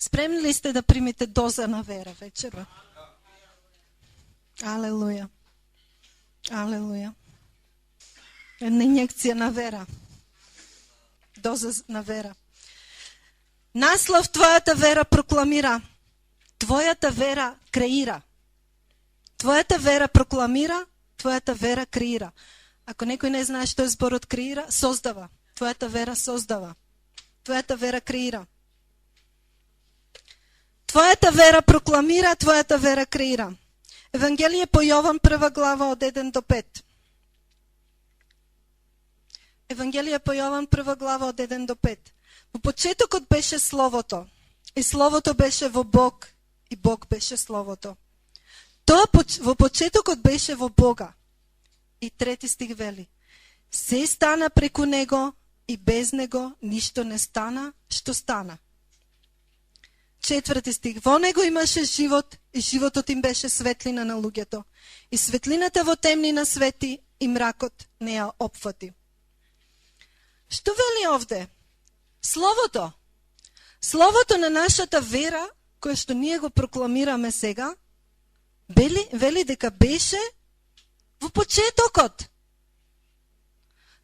Спремни ли сте да примете доза на вера вечерва? Алелуя. Алелуя. Една инjekcija на вера. Доза на вера. Наслов твоята вера прокламира. Твоята вера креира. Твоята вера прокламира, твоята вера креира. Ако некој не знае што е зборот креира, создава. Твоята вера создава. Твоята вера креира. Твоята вера прокламира, твоята вера креира. Евангелие по Јован, 1 глава од 1 до 5. Евангелие по Јован, 1 глава од 1 до 5. Во почетокот беше Словото, и Словото беше во Бог, и Бог беше Словото. Тоа во почетокот беше во Бога. И 3 стих вели: се стана преку Него, и без Него ништо не стана што стана. 4 стих: во Него имаше живот, и животот им беше светлина на луѓето. И светлината во темнина свети, и мракот не ја опфати. Што вели овде? Словото. Словото на нашата вера, кое што ние го прокламираме сега, вели дека беше во почетокот.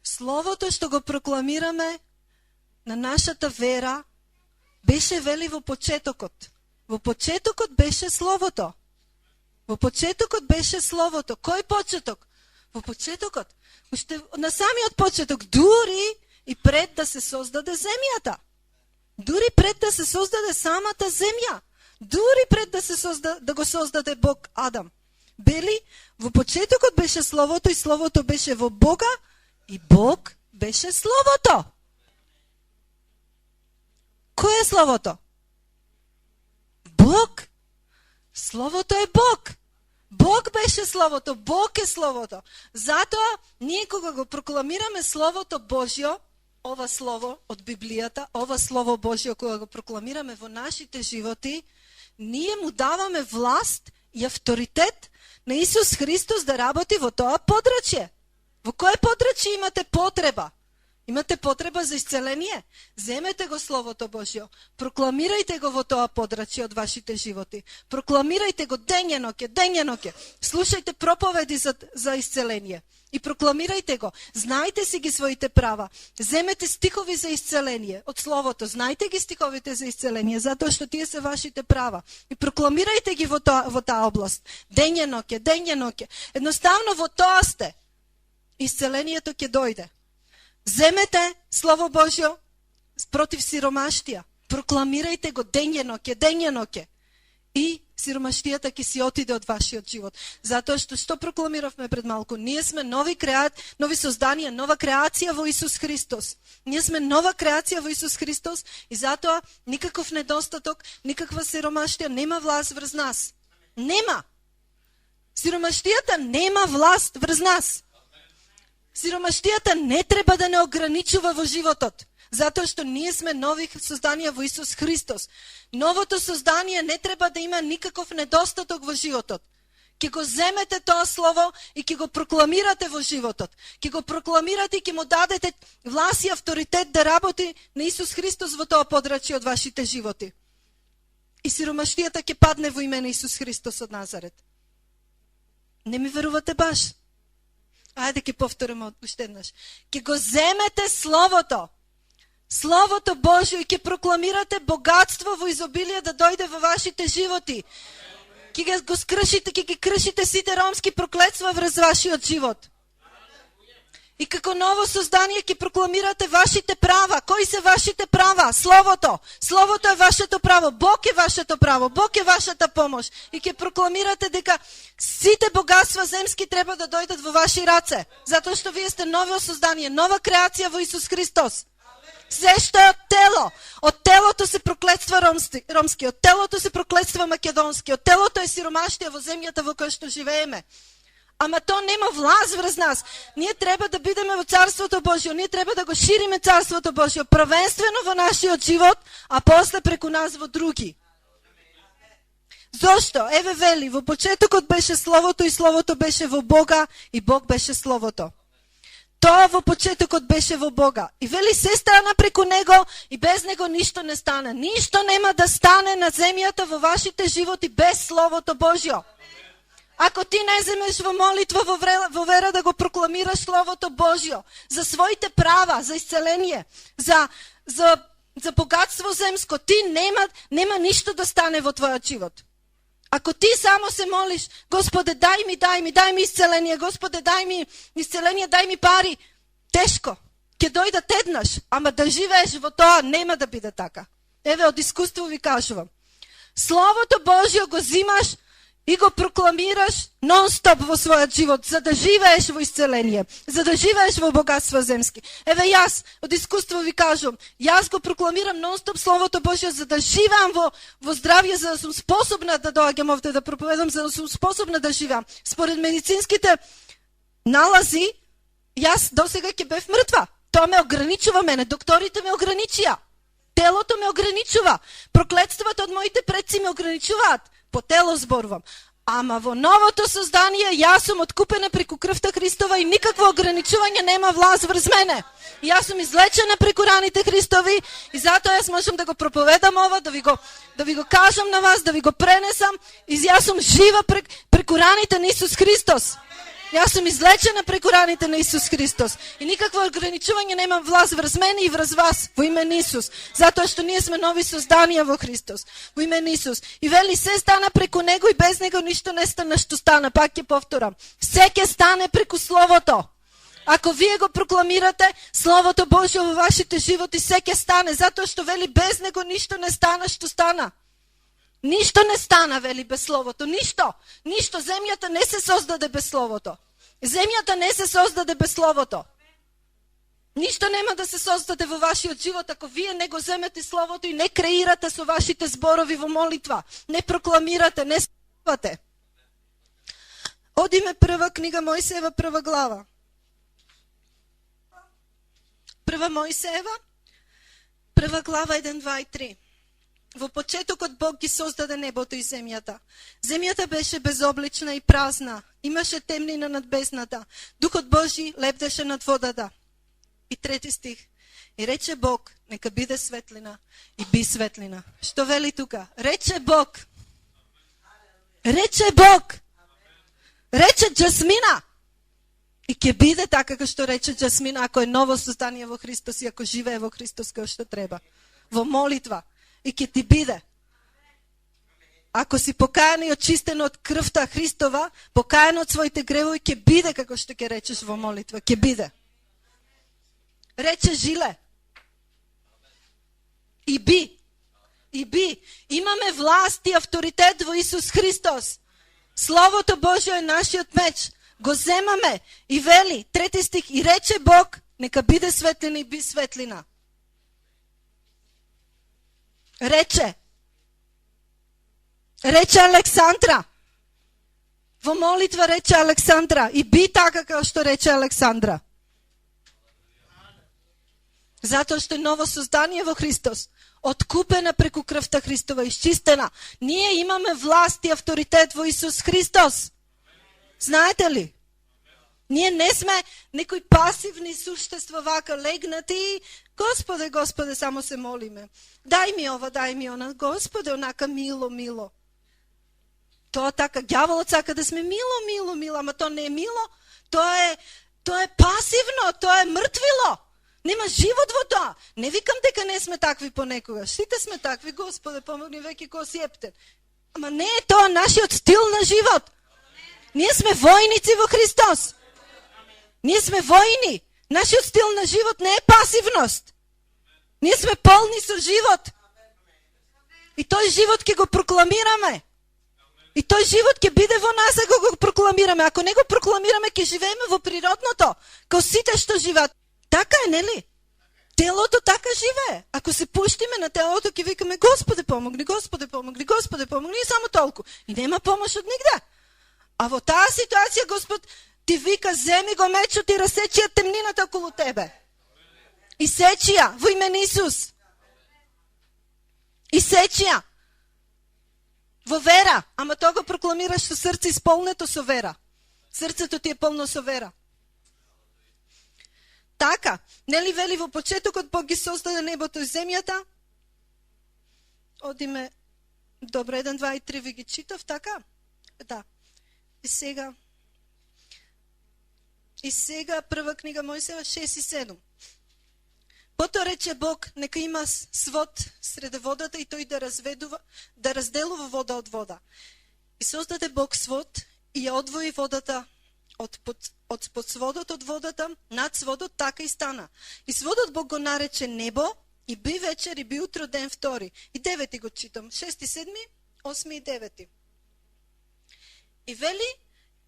Словото што го прокламираме на нашата вера беше, вели, во почетокот. Во почетокот беше Словото. Во почетокот беше Словото. Кој почеток? Во почетокот. Уште на самиот почеток, дури и пред да се создаде земјата. Дури пред да се создаде самата земја. Дури пред да го создаде Бог Адам. Бели, во почетокот беше Словото, и Словото беше во Бога, и Бог беше Словото. Кој е Словото? Бог. Словото е Бог. Бог беше Словото, Бог е Словото. Затоа, ние кога го прокламираме Словото Божјо, ова Слово од Библијата, ова Слово Божјо кога го прокламираме во нашите животи, ние му даваме власт и авторитет на Исус Христос да работи во тоа подрачје. Во кое подрачје имате потреба? Имате потреба за исцеление? Земете го Словото Божјо, прокламирајте го во тоа подрачје од вашите животи. Прокламирајте го дењеноќе. Слушајте проповеди за исцеление и прокламирајте го. Знајте си ги своите права. Земете стихови за исцеление од Словото. Знајте ги стиховите за исцеление, затоа што тие се вашите права. И прокламирајте ги во таа област. Дењеноќе. Едноставно во тоа сте. Исцелението ќе дојде. Земете Слово Божјо против сиромаштија. Прокламирајте го дењеноќе. И сиромаштијата ќе си отиде од вашиот живот. Затоа што прокламиравме пред малку? Ние сме нови созданија, нова креација во Исус Христос. Ние сме нова креација во Исус Христос и затоа никаков недостаток, никаква сиромаштија нема власт врз нас. Нема. Сиромаштијата нема власт врз нас. Сиромаштијата не треба да не ограничува во животот, затоа што ние сме нови созданија во Исус Христос. Новото создание не треба да има никаков недостаток во животот. Ќе го земете тоа слово и ќе го прокламирате во животот. Ќе го прокламирате и ќе му дадете власт и авторитет да работи на Исус Христос во тоа подрачје од вашите животи. И сиромаштијата ќе падне во име на Исус Христос од Назарет. Не ми верувате баш? Ајде ќе повториме уште еднаш. Ќе го земете Словото. Словото Божјо и ќе прокламирате богатство во изобилие да дојде во вашите животи. Ќе го скршите, ќе ги кршите сите ромски проклетства врз вашиот живот. И како ново создание ќе прокламирате вашите права. Кои се вашите права? Словото. Словото е вашето право. Бог е вашето право. Бог е вашата помош. И ќе прокламирате дека сите богатства земски треба да дојдат во ваши раце. Затоа што вие сте ново создание, нова креација во Исус Христос. Се што е од тело. Од телото се проклетства ромски, од телото се проклетства македонски, од телото е сиромаштија во земјата во која што живееме. Ама то нема власт врз нас. Ние треба да бидеме во Царството Божјо, ние треба да го шириме Царството Божјо, првенствено во нашиот живот, а после преку нас во други. Зошто? Еве вели, во почетокот беше Словото и Словото беше во Бога и Бог беше Словото. Тоа во почетокот беше во Бога. И вели се стана преку Него и без Него ништо не стана. Ништо нема да стане на земјата во вашите животи без Словото Божјо. Ако ти не земеш во молитва, во вера да го прокламираш Словото Божјо за своите права, за исцеление, за богатство земско, ти нема ништо да стане во твојот живот. Ако ти само се молиш, Господе, дай ми исцеление, Господе, дай ми исцеление, дай ми пари, тешко, ќе дојдат еднаш, ама да живееш во тоа нема да биде така. Еве, од искуство ви кажувам. Словото Божјо го зимаш и го прокламираш нон-стоп во својот живот, за да живееш во исцеление, за да живееш во богатство земски. Еве јас, од искуство ви кажувам, јас го прокламирам нон-стоп Словото Божјо, за да живеам во здравје, за да сум способна да доаѓам овде да проповедам, за да сум способна да живеам. Според медицинските налази, јас досега ќе бев мртва. Тоа ме ограничува мене, докторите ме ограничија. Телото ме ограничува. Проклетствата од моите предци ме ограничуваат. По тело зборувам. Ама во новото создание јас сум откупена преку крвта Христова и никакво ограничување нема власт врз мене. И јас сум излечена преку раните Христови и затоа јас можам да го проповедам ова, да ви го кажам на вас, да ви го пренесам. И јас сум жива преку раните на Исус Христос. Јас сум излечена преку раните на Исус Христос. И никакво ограничување нема власт врз мене и врз вас, во име на Исус. Затоа што ние сме нови созданија во Христос, во име на Исус. И вели, се стана преку Него и без Него ништо не стана што стана. Пак ќе повторам. Се ќе стане преку Словото. Ако вие го прокламирате Словото Божјо во вашите животи, се ќе стане. Затоа што вели, без Него ништо не стана што стана. Ништо не стана, вели, без Словото. Ништо. Ништо. Земјата не се создаде без Словото. Земјата не се создаде без Словото. Ништо нема да се создаде во вашиот живот ако вие не го земете Словото и не креирате со вашите зборови во молитва. Не прокламирате, не спевате. Одиме прва книга Мојсеева, прва глава. Прва Мојсеева, прва глава 1, 2 и 3. Во почетокот Бог ги создаде небото и земјата. Земјата беше безоблична и празна. Имаше темнина над бездната. Духот Божи лепдеше над водата. И 3 стих. И рече Бог, нека биде светлина и би светлина. Што вели тука? Рече Бог. Рече Бог. Рече Джасмина. И ќе биде така како што рече Джасмина, ако е ново создание во Христос и ако живее во Христос како што треба. Во молитва. И ќе ти биде. Ако си покајан и очистен од крвта Христова, покајан од своите гревови, ќе биде како што ќе речеш во молитва. Ќе биде. Рече Жиле. И би. И би. Имаме власт и авторитет во Исус Христос. Словото Божјо е нашиот меч. Го земаме и вели, 3 стих, и рече Бог, нека биде светлина и би светлина. Рече. Рече Александра. Во молитва рече Александра. И би така како што рече Александра. Затоа што е ново создание во Христос. Откупена преку крвта Христова, изчистена. Ние имаме власт и авторитет во Исус Христос. Знаете ли? Ние не сме некои пасивни суштества вака легнати. Господе, Господе, само се молиме. Дај ми ова, дај ми она. Господе, онака мило, мило. Тоа така, ѓаволот сака да сме мило, ама тоа не е мило. Тоа е пасивно, тоа е мртвило. Нема живот во тоа. Не викам дека не сме такви понекогаш. Сите сме такви, Господе, помогни веќе кој си ептен. Ама не е тоа нашиот стил на живот. Ние сме војници во Христос. Ние сме војни. Нашиот стил на живот не е пасивност. Ние сме полни со живот. И тој живот ќе го прокламираме. И тој живот ќе биде во нас ако го прокламираме. Ако не го прокламираме, ќе живееме во природното, као сите што живеат. Така е, нели? Телото така живее. Ако се пуштиме на телото, ќе викаме Господе помогни, Господе помогни, Господе помогни и само толку. И нема помош од нигде. А во таа ситуација Господ ти вика, земи го мечот и разсечи ја темнината околу тебе. И сечи ја во име на Исус. И сечи ја во вера, ама тоа го прокламираш со срце исполнето со вера. Срцето ти е полно со вера. така. Нели вели во почетокот Бог ги создаде небото и земјата? Одиме, добро, 1, 2 и 3 ви ги читав, така? Да. И сега прва книга Мојсеева 6 и 7. Потоа рече Бог, нека има свод среде водата и тој да разделува вода од вода. И создаде Бог свод и ја одвои водата од под сводот од водата, над сводот, така и стана. И сводот Бог го нарече небо, и би вечер, и би утро, ден втори. И 9 го читам, 6 и 7, 8 и 9. И вели,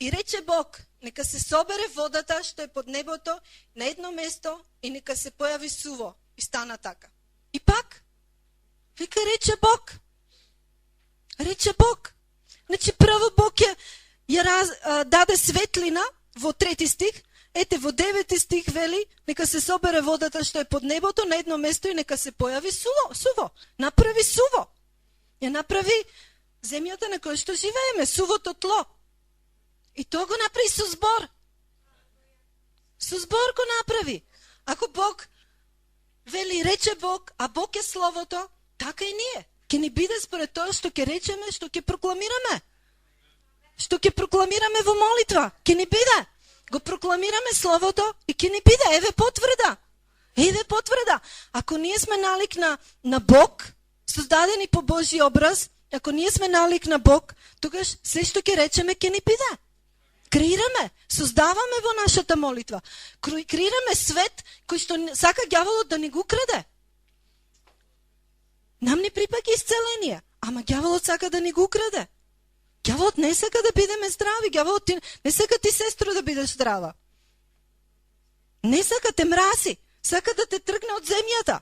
и рече Бог, нека се собере водата што е под небото на едно место и нека се појави суво. И стана така. И пак, вика, рече Бог. Рече Бог. Значи прво Бог ја даде светлина во 3 стих, ете во 9 стих вели, нека се собере водата што е под небото на едно место и нека се појави суво. Направи суво. Ја направи земјата на која што живееме, сувото тло. И тоа го направи со збор. Со збор го направи. Ако Бог вели, рече Бог, а Бог е Словото, така и ние. Ке ни биде според тоа што ќе речеме, што ќе прокламираме. Што ќе прокламираме во молитва. Ке ни биде. Го прокламираме Словото и ке ни биде. Еве потврда. Еве потврда. Ако ние сме налик на Бог, создадени по Божи образ, ако ние сме налик на Бог, тогаш се што ќе речеме ке ни биде. Креираме, создаваме во нашата молитва. Креираме свет кој што сака ѓаволот да ни го украде. Нам не припаѓа исцеление, ама ѓаволот сака да ни го украде. Ѓаволот не сака да бидеме здрави, ѓаволот не сака ти, сестро, да бидеш здрава. Не сака, те мрази, сака да те тргне од земјата.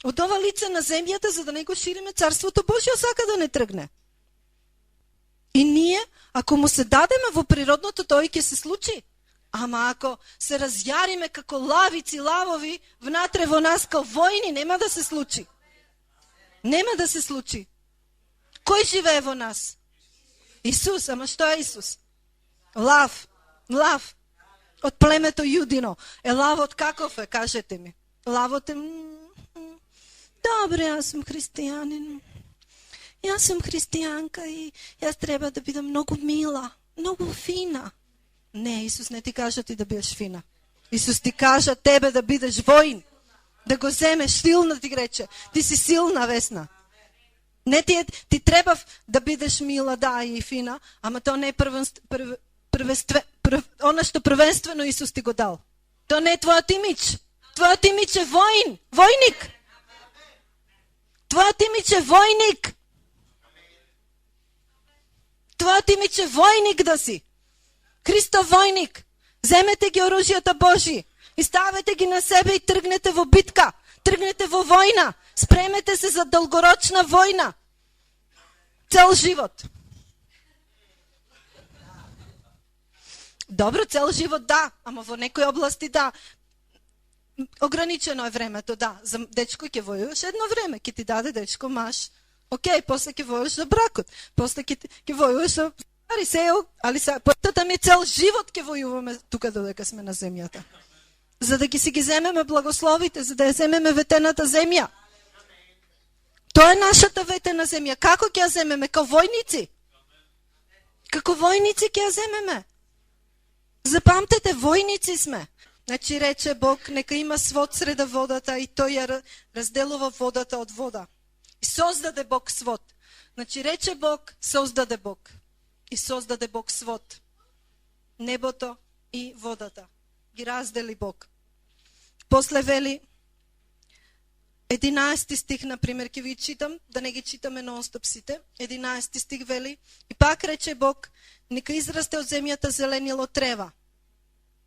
Од ова лице на земјата, за да не го шириме Царството Божјо, сака да не тргне. И ние, ако му се дадеме во природното, тој ќе се случи. Ама ако се разјариме како лавици, лавови, внатре во нас као војни, нема да се случи. Нема да се случи. Кој живее во нас? Исус, ама што е Исус? Лав. Од племето Јудино. Лавот каков е, кажете ми? Лавот е... Добре, јас сум христијанин. Јас сум христијанка и јас треба да бидам многу мила, многу фина. Не, Исус не ти кажа ти да бидеш фина. Исус ти кажа тебе да бидеш воин. Да го земеш, силна ти рече. Ти си силна, Весна. Не ти треба да бидеш мила, да, и фина, ама тоа не е она што првенствено Исус ти го дал. Тоа не е твојот имидж. Твојот имидж е воин, војник. Твојот имидж е војник. Твојот имидж е војник да си. Христов војник. Земете ги оружјата Божи и ставете ги на себе и тргнете во битка. Тргнете во војна. Спремете се за долгорочна војна. Цел живот. Добро, цел живот да, ама во некои области да. Ограничено е времето, да. За дечко ќе војуваш едно време, ќе ти даде дечко маш. Океј, после ќе војуваш за бракот. После ќе војуваш за пари, сејо, али потата ми цел живот ќе војуваме тука додека сме на земјата. За да си ги земеме благословите, за да ја земеме ветената земја. Тоа е нашата ветена земја. Како ќе ја земеме? Као војници. Како војници ќе ја земеме. Запамтете, војници сме. Значи рече Бог, нека има свод среда водата и тој ја разделува водата од вода. И создаде Бог свод. Значи рече Бог, создаде Бог. И создаде Бог свод. Небото и водата. Ги раздели Бог. После вели 11 стих, например, ќе ви читам, да не ги читаме нон-стоп сите. 11 стих вели, и пак рече Бог, нека израсте од земјата зеленило трева.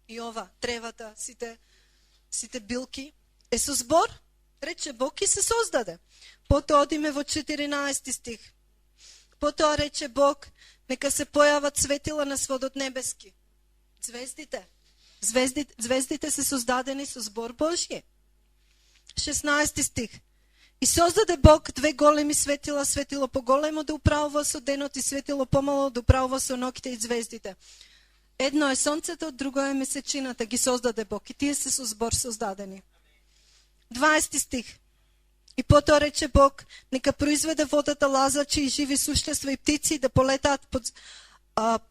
И ова, тревата, сите билки, е со збор, рече Бог и се создаде. Потоа одиме во 14 стих. Потоа рече Бог, нека се појават светила на сводот небески. Звездите. Звездите се создадени со збор Божје. 16 стих. И создаде Бог две големи светила, светило поголемо да управува со денот и светило помало да управува со ноќите и звездите. Едно е сонцето, друго е месечината, ги создаде Бог. И тие се со збор создадени. 20 стих. И потоа рече Бог, нека произведе водата лазачи и живи суштества и птици да полетаат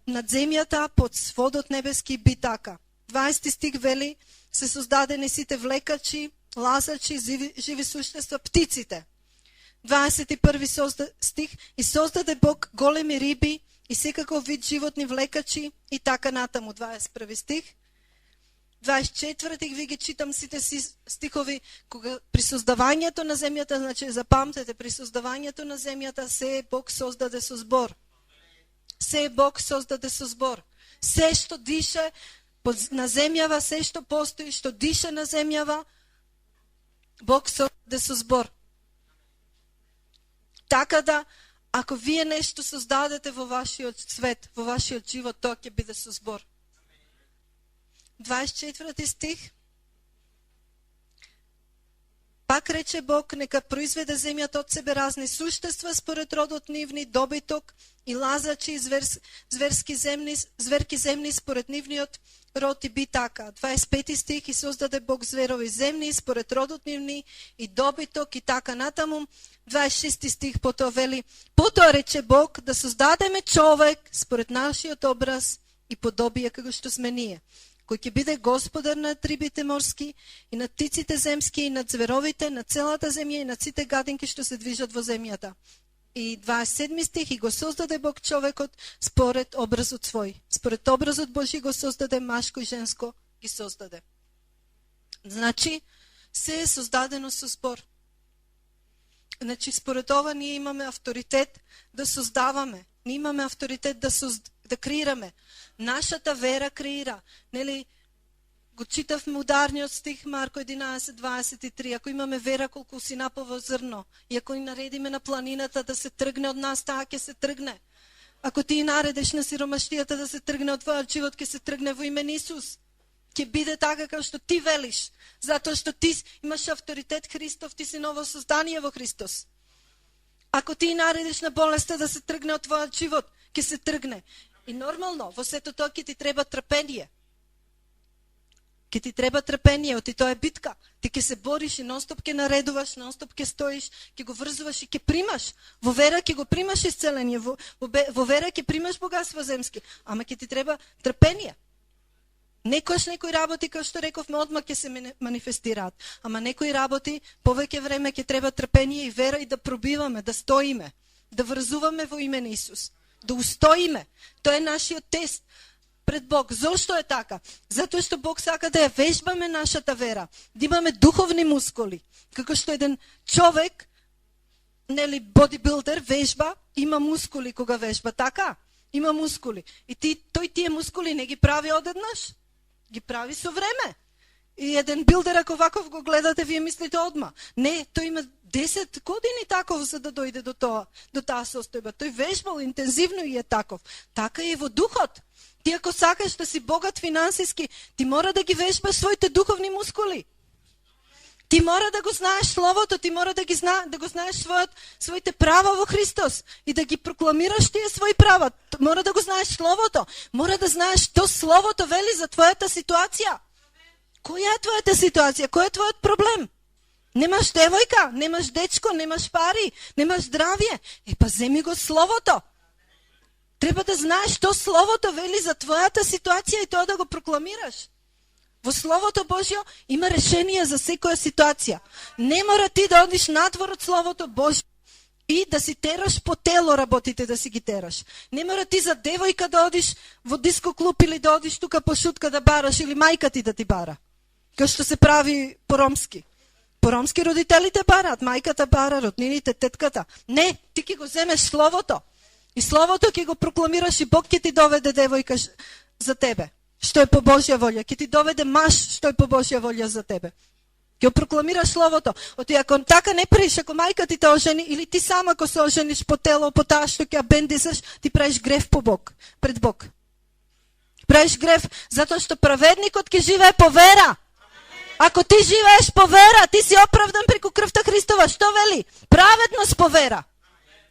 над земјата, под сводот небески и би така. 20 стих вели, се создадени сите влекачи, лазачи, живи суштества, птиците. 21 стих, и создаде Бог големи риби и секаков вид животни влекачи и така натаму. 21 стих. 24 ви ги читам сите стихови, кога при создавањето на земјата, значи запамтете, при создавањето на земјата се Бог создаде со збор. Се Бог создаде со збор. Се што дише на земјава, се што постои, што дише на земјава, Бог создаде со збор. Така да, ако вие нешто создадете во вашиот свет, во вашиот живот, тоа ќе биде со збор. 24 стих. Пак рече Бог, нека произведе земјата од себе разни суштества според родот нивни, добиток и лазачи и зверки земни според нивниот род и би така. 25 стих, и создаде Бог зверови земни според родот нивни и добиток и така натаму. 26 стих потоа вели, потоа рече Бог да создадеме човек според нашиот образ и подобие како што сме ние, кој ќе биде господар над рибите морски и над птиците земски и над зверовите, на целата земја и над сите гадинки што се движат во земјата. И 27 стих, и го создаде Бог човекот според образот свој. Според образот Божи го создаде, машко и женско ги создаде. Значи, се е создадено со збор. Значи, според ова ние имаме авторитет да создаваме. Ние имаме авторитет да креираме. Нашата вера креира. Нели, го читавме ударниот стих Марко 11:23. Ако имаме вера колку синапово зрно и ако ни наредиме на планината да се тргне од нас, таа ќе се тргне. Ако ти наредиш на сиромаштијата да се тргне од твојот живот, ќе се тргне во име на Исус. Ќе биде така како што ти велиш, затоа што ти имаш авторитет Христов, ти си ново создание во Христос. Ако ти наредиш на болеста да се тргне од твојот живот, ќе се тргне. И нормално, во сето тоа ќе ти треба трпение. Ќе ти треба трпение, оти тоа е битка. Ти ќе се бориш и нонстоп ќе наредуваш, нонстоп ќе стоиш, ќе го врзуваш и ќе примаш. Во вера ќе го примаш исцеление, во вера ќе примаш богатство земски, ама ќе ти треба трпение. Некои работи, како што рековме, одма ќе се манифестираат, ама некои работи повеќе време ќе треба трпение и вера и да пробиваме, да стоиме, да врзуваме во име на Исус, да устоиме. Тоа е нашиот тест пред Бог. Зошто е така? Затоа што Бог сака да ја вежбаме нашата вера, да имаме духовни мускули. Како што еден човек, нели, бодибилдер, вежба, има мускули кога вежба, така? Има мускули. И тој тие мускули не ги прави одеднаш, ги прави со време. И еден билдер, ако ваков го гледате, вие мислите одма. Не, тој има 10 години таков за да дојде до таа состојба. Тој вежбал интензивно и е таков. Така и во духот. Ти ако сакаш да си богат финансиски, ти мора да ги вежбаш своите духовни мускули. Ти мора да го знаеш Словото, ти мора да го знаеш своите права во Христос и да ги прокламираш тие своји права. Мора да го знаеш Словото. Мора да знаеш што Словото вели за твојата ситуација. Која е твојата ситуација? Кој е твојот проблем? Немаш девојка, немаш дечко, немаш пари, немаш здравје. Па земи го Словото. Треба да знаеш што Словото вели за твојата ситуација и тоа да го прокламираш. Во Словото Божјо има решение за секоја ситуација. Не мора ти да одиш надвор од Словото Божјо и да си тераш по тело работите да си ги тераш. Не мора ти за девојка да одиш во диско клуб или да одиш тука по шутка да бараш или мајка ти да ти бара. Као што се прави по-ромски. По-ромски родителите бараат, мајката бара, роднините, тетката. Не, ти ќе го земеш Словото. И Словото ќе го прокламираш и Бог ќе ти доведе девојка за тебе, што е по Божја волја. Ќе ти доведе маж, што е по Божја волја за тебе. Ќе прокламираш Словото. Оти ако така не правиш, ако мајка ти те ожени или ти сама ако се ожениш по тело, по таа што ќе бендисаш, ти правиш грев по Бог, пред Бог. Правиш грев затоа што праведникот ќе живее по вера. Ако ти живееш по вера, ти си оправдан преку крвта Христова. Што вели? Праведност по вера.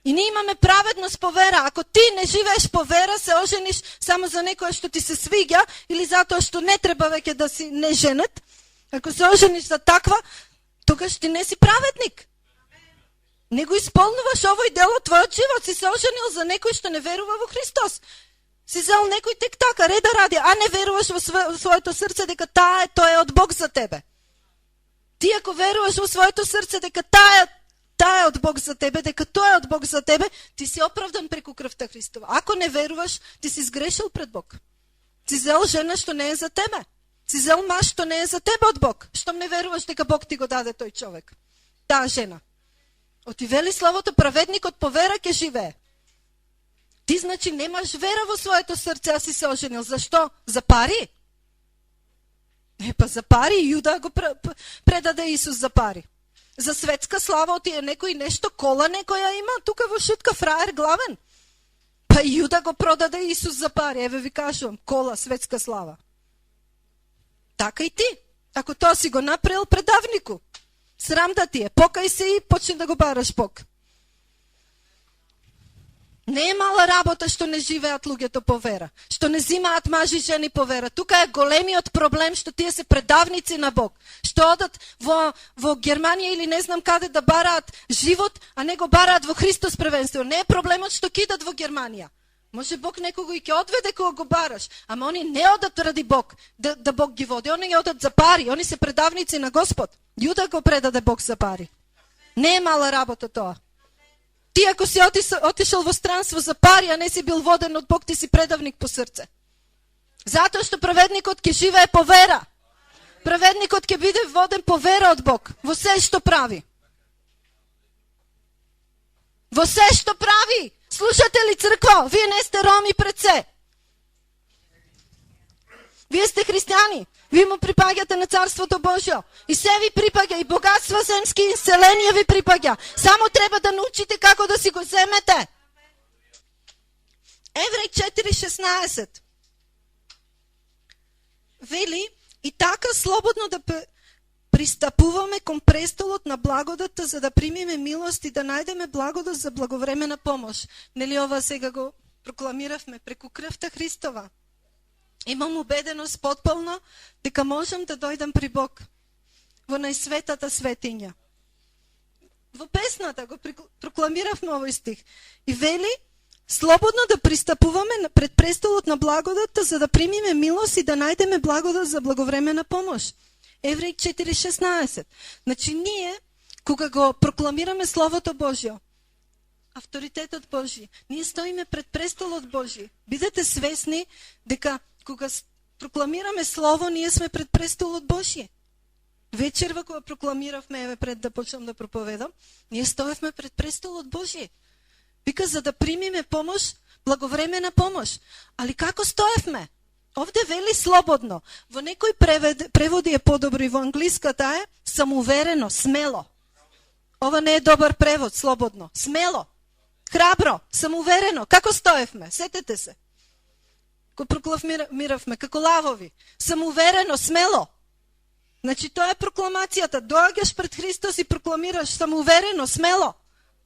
И ние имаме праведност по вера. Ако ти не живееш по вера, се ожениш само за некој што ти се свиѓа или затоа што не треба веќе да си не женет, ако се ожениш за таква, тогаш ти не си праведник. Не го исполнуваш овој дел од твојот живот. Си се оженил за некој што не верува во Христос. Си зел некој тек така, реда ради, а не веруваш во своето срце дека тој е од Бог за тебе. Ти ако веруваш во своето срце дека таа е од Бог за тебе, дека тој е од Бог за тебе, ти си оправдан преку крвта Христова. Ако не веруваш, ти си сгрешил пред Бог. Си зел жена што не е за тебе. Си зел маж што не е за тебе од Бог. Штом не веруваш дека Бог ти го даде тој човек. Таа жена. Оти вели словото, праведникот по вера ќе живее. Ти значи немаш вера во своето срце, а си се оженил. Зашто? За пари? Не, па за пари. Јуда го предаде Исус за пари. За светска слава оти е некој нешто, кола некоја има, тука во шутка фраер главен. Па Јуда го продаде Исус за пари, еве ви кажувам, кола, светска слава. Така и ти. Ако тоа си го направил предавнику, срам да ти е, покај се и почни да го бараш Бог. Не е мала работа што не живеат луѓето по вера, што не зимаат мажи и жени по вера. Тука е големиот проблем што тие се предавници на Бог, што одат во Германија или не знам каде да бараат живот, а не го бараат во Христос првенствено. Не е проблемот што кидат во Германија. Може Бог некого и ќе одведе кога го бараш, ама они не одат ради Бог, да Бог ги води, они одат за пари, они се предавници на Господ. Јуда го предаде Бог за пари. Не е мала работа тоа. Ти ако си отишел во странство за пари, а не си бил воден од Бог, ти си предавник по срце. Затоа што праведникот ќе живее по вера. Праведникот ќе биде воден по вера од Бог, во се што прави. Во се што прави. Слушате ли црква? Вие не сте роми пред се. Вие сте християни. Вие му припаѓате на Царството Божјо. И се ви припаѓа, и богатства земски, и селенија ви припаѓа. Само треба да научите како да си го земете. Евреј 4:16 вели, и така слободно да пристапуваме кон престолот на благодата, за да примиме милост и да најдеме благодат за благовремена помош. Нели ова сега го прокламиравме преку крвта Христова? Имам убеденост потполна дека можам да дојдам при Бог во најсветата светиња. Во песната го прокламиравме овој стих. И вели, слободно да пристапуваме пред престолот на благодата, за да примиме милост и да најдеме благодат за благовремена помош. Евреј 4:16. Значи ние, кога го прокламираме Словото Божјо, авторитетот Божи, ние стоиме пред престолот Божи. Бидете свесни дека кога прокламираме Слово, ние сме пред престолот Божи. Вечерва кога прокламиравме, еве пред да почнам да проповедам, ние стоевме пред престолот Божи. Вика, за да примиме помош, благовремена помош. Али како стоевме? Овде вели слободно. Во некој преводи е подобро и во англиската е самоуверено, смело. Ова не е добар превод, слободно. Смело, храбро, самоуверено. Како стоевме? Сетете се. Ко прокламиравме, како лавови. Самоуверено, смело. Значи, тоа е прокламацијата. Доаѓаш пред Христос и прокламираш самоуверено, смело.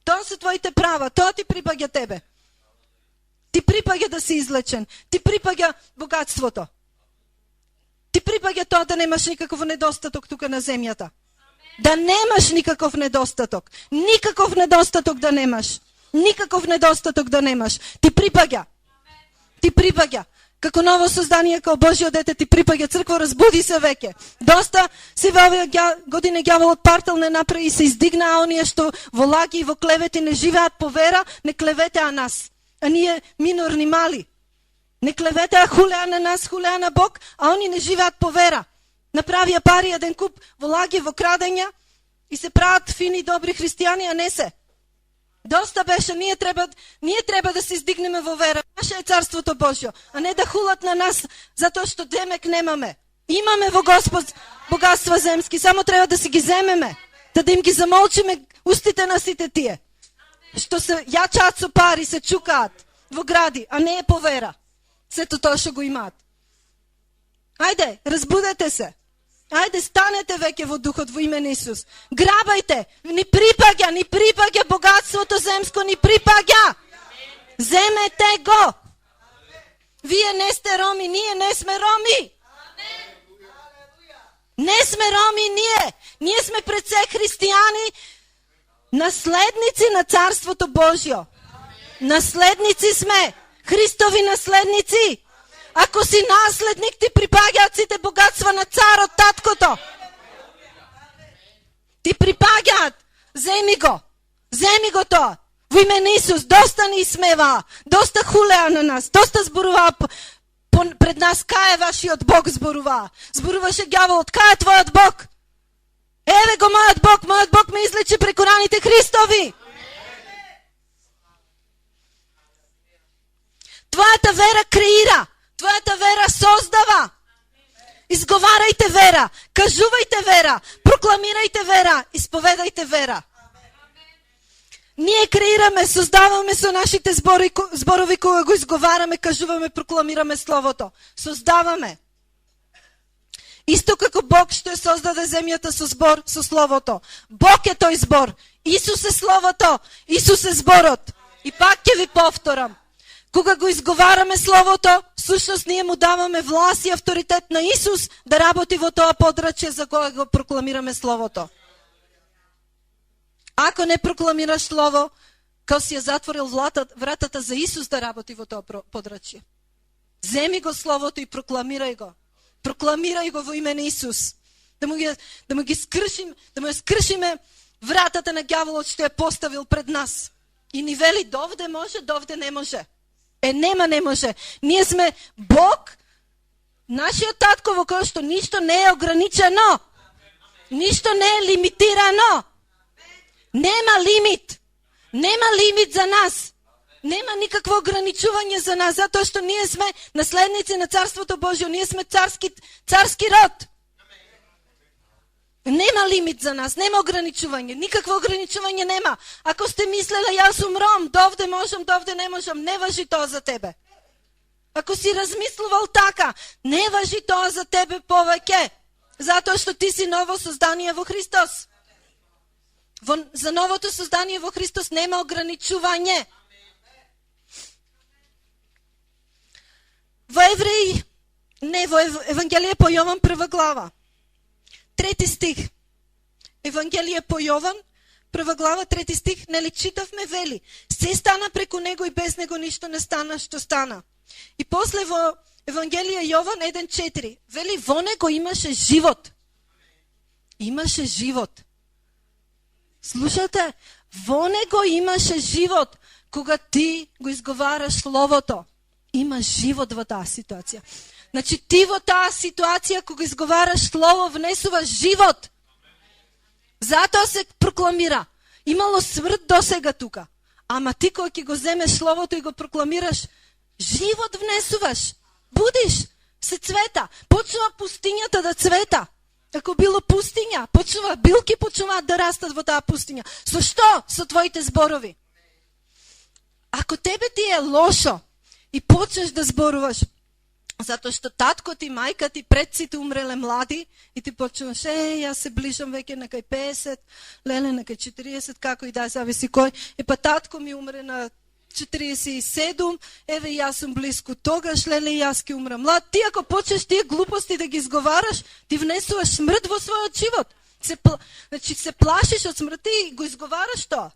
Тоа се твоите права, тоа ти припаѓа тебе. Ти припаѓа да си излечен. Ти припаѓа богатството. Ти припаѓа тоа да немаш никаков недостаток тука на земјата. Да немаш никаков недостаток. Никаков недостаток да немаш. Никаков недостаток да немаш. Ти припаѓа. Ти припаѓа. Како ново создание, како Божјо дете, ти припаѓа. Црква, разбуди се веќе. Доста се во овие години ѓаволот партал не направи и се издигна, а оние што во лаги и во клевети не живеат по вера, не клеветеа нас. А ние минорни мали. Не клеветеа, хулеа на нас, хулеа на Бог, а они не живеат по вера. Направија пари еден куп во лаги, во крадења и се прават фини, добри христијани, а не се. Доста беше, ние треба да се издигнеме во вера. Наше е Царството Божјо, а не да хулат на нас затоа што демек немаме. Имаме во Господ богатства земски, само треба да си ги земеме, да им ги замолчиме устите на сите тие. Што се јачаат со пари, се чукаат во гради, а не е по вера. Сето тоа што го имаат. Ајде, разбудете се. Ајде, станете веќе во духот во име на Исус. Грабајте, ни припаѓа богатството земско, ни припаѓа. Земете го. Вие не сте роми, ние не сме роми. Не сме роми ние. Ние сме пред се християни, наследници на Царството Божјо. Наследници сме. Христови наследници. Ако си наследник, ти припаѓаат сите богатства на царот, таткото. Ти припаѓаат. Земи го. Земи го тоа. Во име на Исус, доста ни смева, доста хулеа на нас, доста зборува пред нас, кај е вашиот Бог зборува. Зборуваше ѓаволот, кај е твојот Бог? Еве го мојот Бог ме излече преку раните Христови. Твојата вера креира, твојата вера создава. Изговарајте вера, кажувајте вера, прокламирајте вера, исповедајте вера. Ние креираме, создаваме со нашите зборови кога го изговараме, кажуваме, прокламираме Словото. Создаваме. Исто како Бог што создаде земјата со збор, со Словото. Бог е тој збор. Исус е Словото. Исус е зборот. И пак ќе ви повторам. Кога го изговараме Словото, всушност ние му даваме власт и авторитет на Исус да работи во тоа подрачје за кога го прокламираме Словото. Ако не прокламираш Слово, као си ја затворил вратата за Исус да работи во тоа подрачје. Земи го Словото и прокламирај го. Прокламирај го во име на Исус. Да му ја скршиме вратата на ѓаволот што ја поставил пред нас. И ни вели, довде може, довде не може. Нема не може. Ние сме Бог, нашиот татко во кој што ништо не е ограничено. Ништо не е лимитирано. Нема лимит. Нема лимит за нас. Нема никакво ограничување за нас, затоа што ние сме наследници на Царството Божјо, ние сме царски род. Нема лимит за нас, нема ограничување, никакво ограничување нема. Ако сте мислеле, јас сум ром, довде можам, довде не можам, не важи тоа за тебе. Ако си размислувал така, не важи тоа за тебе повеќе, затоа што ти си ново создание во Христос. За новото создание во Христос нема ограничување. Во Евангелие по Јован 1 глава, 3 стих. Евангелие по Јован, 1 глава, 3 стих, нели читавме, вели, се стана преку него и без него ништо не стана што стана. И после во Евангелие Јован 1:4, вели, во него имаше живот. Имаше живот. Слушате, во него имаше живот. Кога ти го изговараш Словото, има живот во таа ситуација. Значи ти во таа ситуација кога изговараш Слово внесуваш живот. Затоа се прокламира. Имало смрт до сега тука. Ама ти кога ќе го земеш Словото и го прокламираш, живот внесуваш. Будиш, се цвета. Почнува пустињата да цвета. Ако било пустиња, билки почнуваат да растат во таа пустиња. Со што? Со твоите зборови. Ако тебе ти е лошо и почнеш да зборуваш, затоа што татко ти, мајка ти, предците умреле млади, и ти почнуваш, јас се ближам веќе на кај 50, леле на кај 40, како и да, зависи кој. Па татко ми умре на 47, еве јас сум близко тогаш, леле јас ќе умрам млад. Ти ако почнеш тие глупости да ги изговараш, ти внесуваш смрт во својот живот. Значи се плашиш од смртта и го изговараш тоа.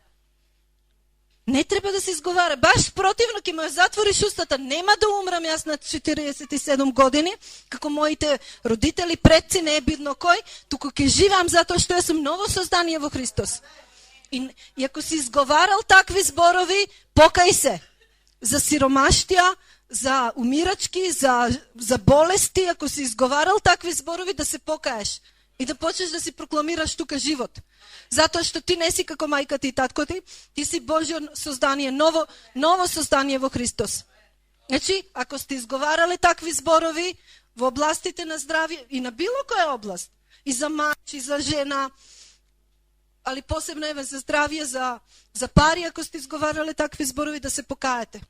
Не треба да се изговара. Баш противно, ќе ме затвориш устата. Нема да умрам јас на 47 години, како моите родители, предци, не е бидно кој, туку ќе живеам затоа што јас сум ново создание во Христос. И ако си изговарал такви зборови, покај се. За сиромаштија, за умирачки, за болести, ако си изговарал такви зборови, да се покаеш. И да почнеш да си прокламираш тука живот. Затоа што ти не си како мајка ти и татко ти си Божјо создание, ново создание во Христос. Значи, ако сте изговарале такви зборови во областите на здравје и на било која област, и за мач, и за жена, али посебно еве за здравје, за пари, ако сте изговарале такви зборови, да се покаете.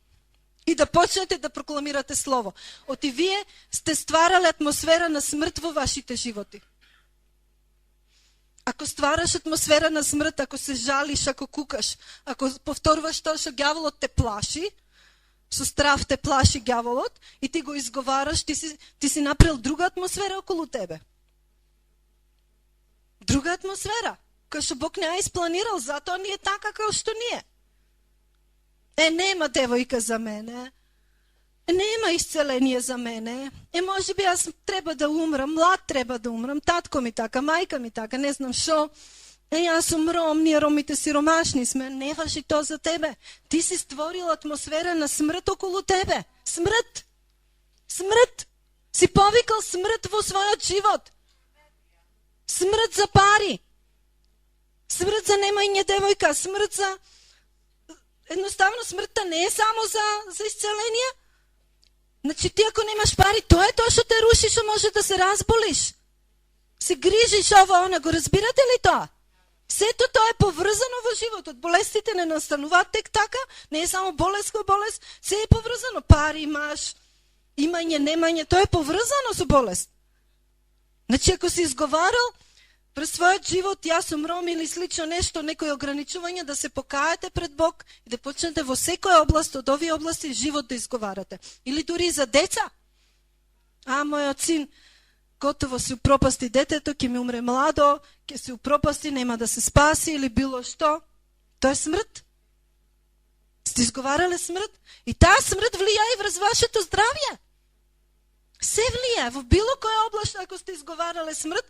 И да почнете да прокламирате Слово. Оти вие сте стварале атмосфера на смрт во вашите животи. Ако ствараш атмосфера на смрт, ако се жалиш, ако кукаш, ако повторуваш тоа што ѓаволот те плаши, со страв те плаши ѓаволот и ти го изговараш, ти си направил друга атмосфера околу тебе. Друга атмосфера, која што Бог не ја испланирал, затоа ни е така како што ни е. Нема девојка за мене. Нема исцеление за мене. Може би аз треба да умрам, млад треба да умрам, татко ми така, мајка ми така, не знам шо. Јас сум ром, ние ромите сиромашни сме. Не важи то за тебе. Ти си створил атмосфера на смрт околу тебе. Смрт. Смрт. Си повикал смрт во својот живот. Смрт за пари. Смрт за немање девојка. Смрт за... Едноставно смртта не е само за исцеление. Значи ти ако немаш пари, тоа е тоа што те руши, што може да се разболиш. Се грижиш ова, она, го разбирате ли тоа? Сето тоа е поврзано во животот. Болестите не настануваат тек така, не е само болест кој болест, се е поврзано. Пари имаш, имање, немање, тоа е поврзано со болест. Значи ако си изговарал през својот живот, јас сум ром или слично нешто, некои ограничување, да се покаете пред Бог и да почнете во секоја област од овие области живот да изговарате. Или дури за деца. Мојот син готово се упропасти детето, ќе ми умре младо, ќе се упропасти, нема да се спаси или било што. Тоа е смрт. Сте изговарале смрт и таа смрт влија и врз вашето здравје. Се влија во било која област ако сте изговарале смрт.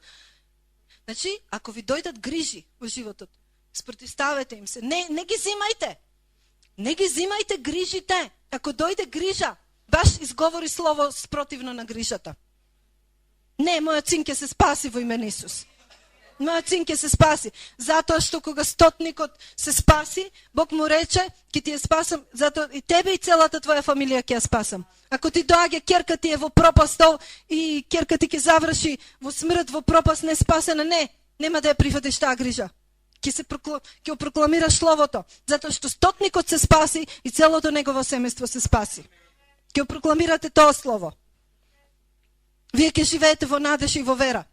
Значи, ако ви дојдат грижи во животот, спротивставете им се. Не ги зимајте. Не ги зимајте грижите. Ако дојде грижа, баш изговори слово спротивно на грижата. Не, мојот син ќе се спаси во име на Исус. Мојот син ќе се спаси. Затоа што кога стотникот се спаси, Бог му рече, ќе ти ја спасам, затоа и тебе и целата твоја фамилија ќе ја спасам. Ако ти доаѓа керка ти е во пропастол и керка ти ќе заврши во смрт, во пропаст не спасена, нема да ја прифатиш таа грижа. Ќе прокламираш словото, затоа што стотникот се спаси и целото негово семејство се спаси. Ќе прокламирате тоа слово. Вие ќе живеете во надеж и во вера.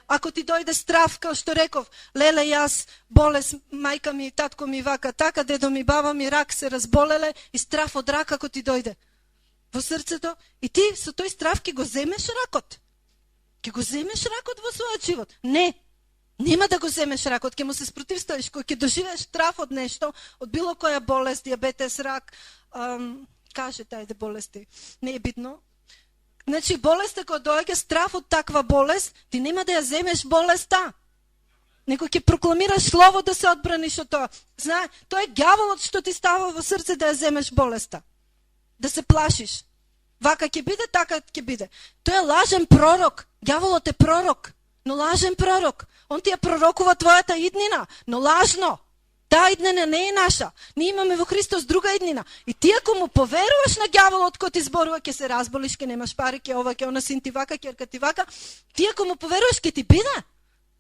Ако ти дојде страв, као што реков, леле јас, болест, мајка ми, татко ми вака така, дедо ми, баба ми, рак се разболеле и страв од рак ако ти дојде во срцето и ти со тој страв ќе го земеш ракот. Ќе го земеш ракот во својот живот. Не, нема да го земеш ракот, ќе му се спротивставиш, кој ќе доживееш страв од нешто, од било која болест, диабетес, рак, кажете, ајде болести, не е битно. Значи, болеста која доаѓа, страв од таква болест, ти нема да ја земеш болеста. Него ќе прокламираш слово да се одбраниш од тоа. Знае, тоа е ѓаволот што ти става во срце да ја земеш болеста. Да се плашиш. Вака ќе биде, така ќе биде. Тој е лажен пророк. Ѓаволот е пророк, но лажен пророк. Он ти ја пророкува твојата иднина, но лажно. Таа иднина не е наша. Ние имаме во Христос друга иднина. И ти ако му поверуваш на ѓаволот кој ти зборува, ќе се разболиш, ќе немаш пари, ќе ова, ќе она, син ти вака, керка ти вака. Ти ако му поверуваш, ќе ти биде.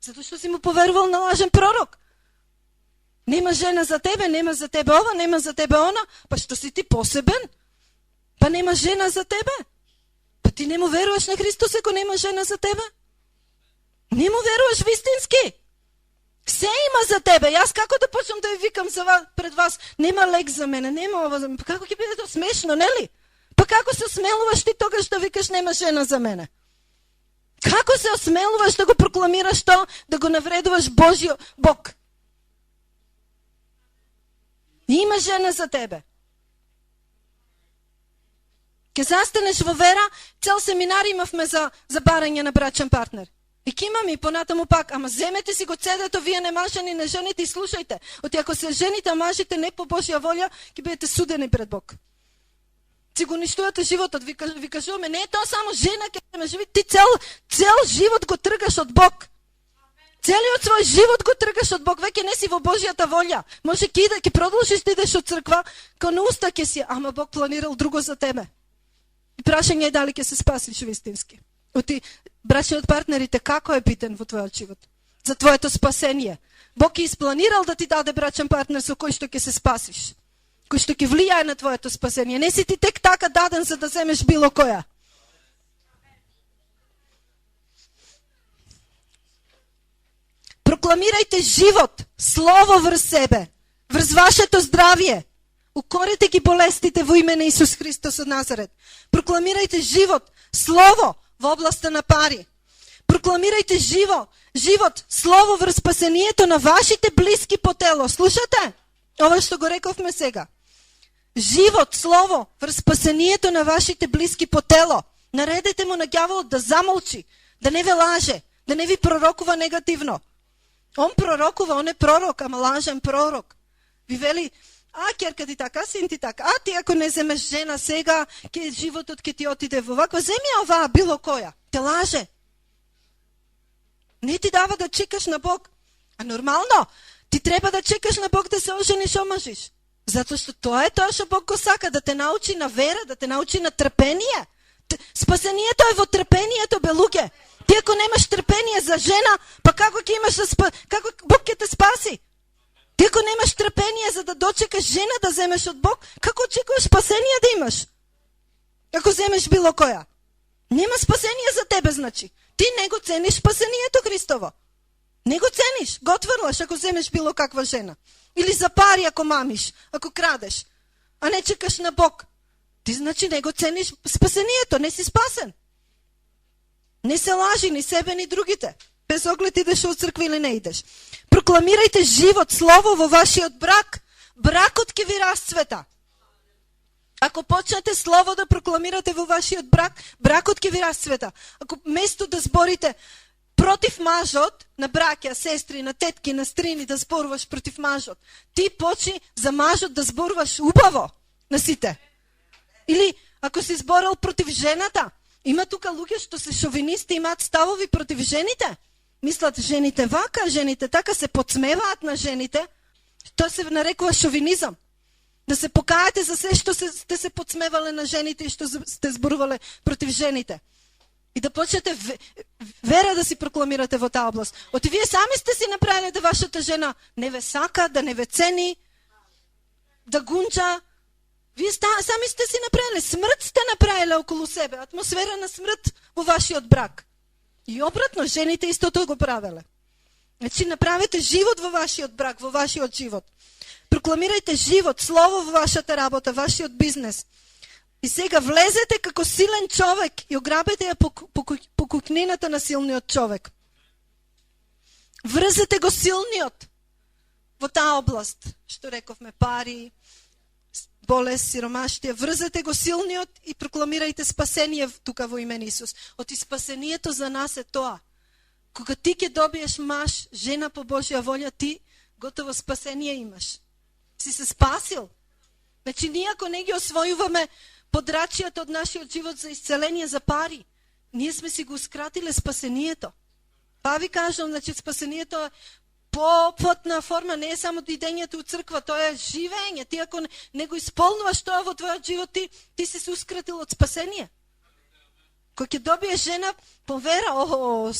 Затоа што си му поверувал на лажен пророк. Нема жена за тебе, нема за тебе ова, нема за тебе она. Па што си ти посебен? Па нема жена за тебе. Па ти не му веруваш на Христос ако нема жена за тебе? Не му веруваш вистински. Се има за тебе. Јас како да почнам да ви викам за вас, пред вас, нема лек за мене, нема ова за мене. Па како ќе биде тоа смешно, нели? Па како се осмелуваш ти тогаш да викаш нема жена за мене? Како се осмелуваш да го прокламираш тоа, да го навредуваш Божјо Бог? Има жена за тебе. Ке застанеш во вера, цел семинар имавме за барање на брачен партнер. И ке имам и понатаму пак, ама земете си го цедето, вие не мажени, не жените и слушајте. Оти ако се жените, а мажите не по Божја волја, ќе бидете судени пред Бог. Си го уништувате животот, ви кажуваме, не е тоа само жена ќе ме живи, ти цел живот го тргаш од Бог. Целиот свој живот го тргаш од Бог, веќе не си во Божјата волја. Може ќе продолжиш да идеш од црква, као на уста ќе си, ама Бог планирал друго за тебе. И прашање е дали ќе се спасиш вистински. Оти брачниот партнерите како е битен во твојот живот? За твоето спасение. Бог е испланирал да ти даде брачен партнер со кој што ќе се спасиш. Кој што ќе влијае на твоето спасение. Не си ти тек така даден за да земеш било која. Прокламирайте живот, слово врз себе, врз вашето здравие. Укорете ги болестите во име на Исус Христос од Назарет. Прокламирайте живот, слово во областа на пари. Прокламирайте живот, слово врз спасението на вашите близки по тело. Слушате? Ова што го рековме сега. Живот, слово врз спасението на вашите близки по тело. Наредете му на ѓаволот да замолчи, да не ве лаже, да не ви пророкува негативно. Он пророкува, он е пророк, ама лажен пророк. Ви вели, ќерка ти така, син ти така, ти ако не земеш жена сега, животот ќе ти отиде во ваква, земи оваа било која. Те лаже. Не ти дава да чекаш на Бог. А нормално, ти треба да чекаш на Бог да се ожениш, омажиш. Затоа што тоа е тоа што Бог го сака, да те научи на вера, да те научи на трпение. Спасението е во трпението, бе, луѓе. Ти ако немаш трпение за жена, па како ќе имаш како Бог ќе те спаси? Ти ако немаш трпение за да дочекаш жена да земеш од Бог, како очекуваш спасение да имаш? Ако земеш било која. Нема спасение за тебе, значи. Ти не го цениш спасението Христово. Не го цениш, го отврлаш ако земеш било каква жена. Или за пари ако мамиш, ако крадеш, а не чекаш на Бог. Ти значи не го цениш спасението, не си спасен. Не се лажи ни себе, ни другите. Без оглед идеш од црква или не идеш. Прокламирайте живот, слово во вашиот брак. Бракот ќе ви расцвета. Ако почнете слово да прокламирате во вашиот брак, бракот ќе ви расцвета. Ако место да зборите против мажот, на браќа, сестри, на тетки, на стрини, да зборуваш против мажот, ти почни за мажот да зборуваш убаво на сите. Или ако си зборал против жената, има тука луѓе што се шовинисти, имаат ставови против жените. Мислат жените вака, жените така, се подсмеваат на жените. Тоа се нарекува шовинизам. Да се покајате за се што сте се подсмевале на жените и што сте зборувале против жените. И да почнете вера да си прокламирате во таа област. Оти вие сами сте си направиле да вашата жена не ве сака, да не ве цени, да гунча. Вие сами сте си направиле. Смрт сте направиле околу себе. Атмосфера на смрт во вашиот брак. И обратно, жените истото го правеле. Значи, направете живот во вашиот брак, во вашиот живот. Прокламирайте живот, слово во вашата работа, вашиот бизнес. И сега влезете како силен човек и ограбете ја по кукнината на силниот човек. Врзете го силниот во таа област, што рековме, пари, болест, сиромаштија. Врзете го силниот и прокламирајте спасение тука во име на Исус. Оти спасението за нас е тоа. Кога ти ќе добиеш маж, жена по Божја волја, ти готово спасение имаш. Си се спасил. Значи, ние ако не ги освојуваме подрачијата од нашиот живот за исцеление, за пари, ние сме си го скратиле спасението. Па ви кажам, значи, спасението е по-платна форма, не е само идењето у црква, тоа е живење. Ти ако не го исполнуваш тоа во твојот живот, ти си се ускратил од спасение. Кога ќе добиеш жена по вера,